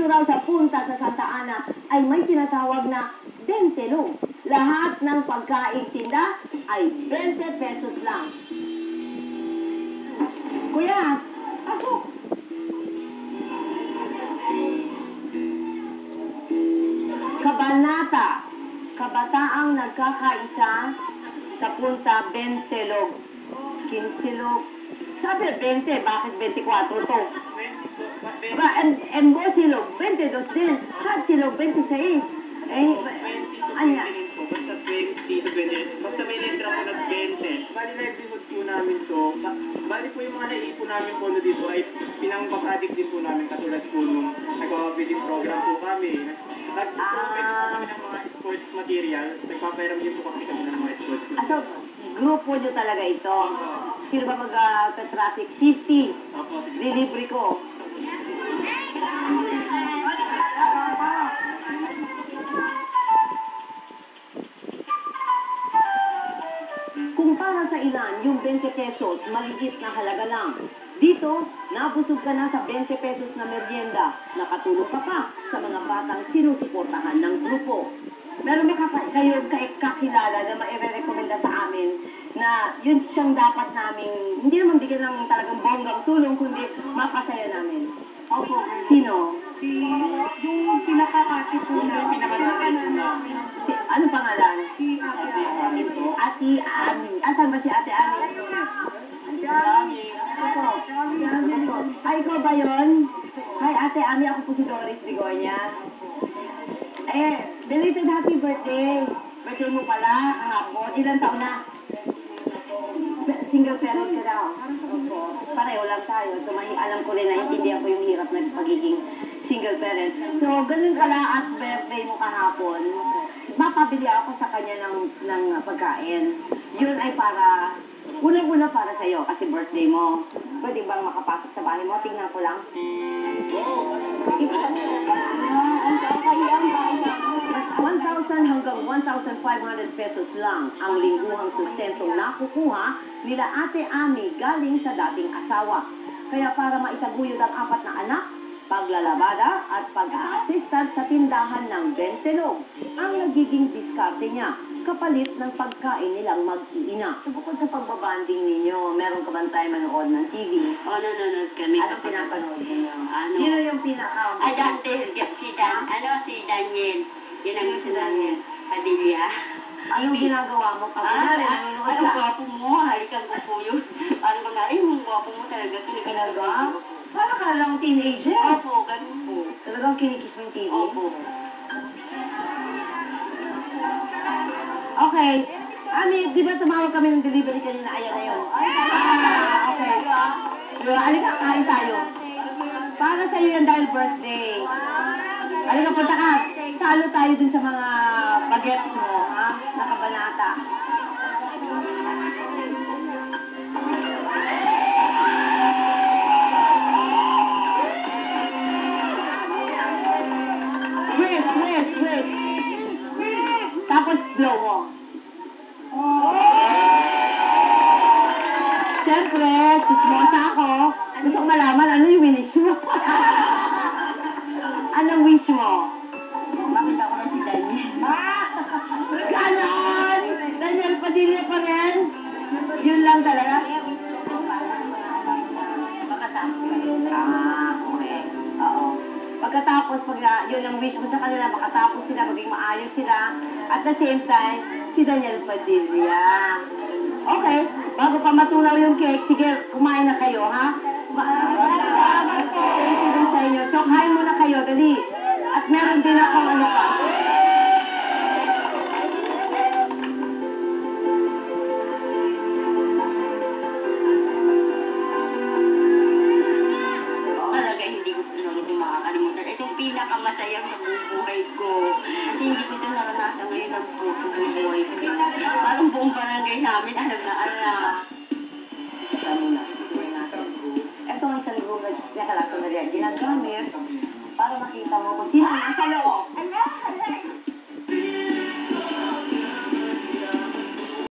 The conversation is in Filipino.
dito raw sa punta sa Santa Ana ay may tinatawag na 20 long. Lahat ng pagkain tinda ay 20 pesos lang. Kuya, pasok! Kabanata, kabataang nagkakaisa sa punta 20 log. Skin silog. Sabi 20, bakit 24 to? Ba, en silog, 22 din. Hat silog, 26. Anya? Basta 20 to 20. Basta may letra po ng 20. Bali livelihood po namin to. Bali po yung mga naiipon namin po dito ay pinang-papadik din po namin katulad po nung nagpapabiling program po kami. Nag-provide po kami ng mga sports material. Nagpapairam din po kami ng mga sports material. So, grupo nyo talaga ito. Sino ba mag-traffic? 50. Opo, sige. Delivery ko. Kung para sa ilan, yung 20 pesos, maliit na halaga lang. Dito, nabusog ka na sa 20 pesos na merienda. Nakatulog ka pa sa mga batang sinusuportahan ng grupo. Meron ba kayo kakilala na maire-recommenda sa amin na yun siyang dapat namin, hindi naman bigyan ng talagang bonggang tulong, kundi mapasaya namin? Opo. Sino? Yung pinakakati po na. Anong pangalan? Si Ate Ami po. Ate Ami. Asan ba si Ate Ami? Ate Ami. Ay, ikaw ba yun? Hi, Ate Ami. Ako po si Doris Bigonya. Belated happy birthday. Birthday mo pala, kahapon. Ilan taon na? Single parent ka daw. Pareho lang tayo. So, alam ko rin na hindi ako yung hirap ng pagiging single parent. So, ganun pala at birthday mo kahapon. Mapabili ako sa kanya ng pagkain. Yun ay para, unang-una para sa'yo kasi birthday mo. Pwede bang makapasok sa bahay mo? Tingnan ko lang. Ang kakahiyang bahay na 1,000 hanggang 1,500 pesos lang ang lingguhang sustentong nakukuha nila Ate Ami galing sa dating asawa. Kaya para maitaguyod ang 4 na anak, paglalabada at pag-a-assistant sa tindahan ng 20 log ang nagiging diskarte niya kapalit ng pagkain nilang mag-iina. So, bukod sa pagbabanding ninyo, meron ka bang tayo manood ng TV? Oo, nanonood kami. Ano pinapanood ninyo? Ano? Sino yung pinaka... Ay, dati, si Daniel. Yun ang gusto namin. Padilla. Anong ginagawa mo? Nanonood Ang ka? gwapo mo. Halikan ko po yun. Parang mga, ay, ang gwapo mo talaga. Talaga? Parang ka lang teenager. Opo, ganun po. Talagang kinikis mo yung TV? Opo. Okay. Ami, di ba tumawag kami ng delivery kanina? Ayan na yun. Okay. Diba, alika, kain tayo. Para sa'yo yan dahil birthday. Alika, punta ka. Salo tayo dun sa mga bagets mo, ha? Nakabanata. Wait. Tapos blow mo. Siyempre, chismosa ako. Gusto ko malaman ano yung wish mo. Anong wish mo? Makita ko na si Daniel. Ganon! Daniel Padilla pa rin. Yun lang talaga. Okay. Oo. Pagkatapos, yun ang wish mo sa kanila, makatapos sila, maging maayos sila. At the same time, si Daniel Padilla. Okay. Bago pa matunaw yung cake, sige, kumain na kayo, ha? Thank you din sa inyo. So, kain muna kayo, dali. At meron din akong ano pa. Talaga hindi ko ito makakalimutan. Ito yung pinakamasayang sa buhay ko. Kasi hindi ko ito naranasan ngayon ng puso ng buhay ko. Parang buong barangay namin, alam na alam. Ito ang isang room na nakalasa na rin. Ginagamit para makita mo kung sino ang sa loob.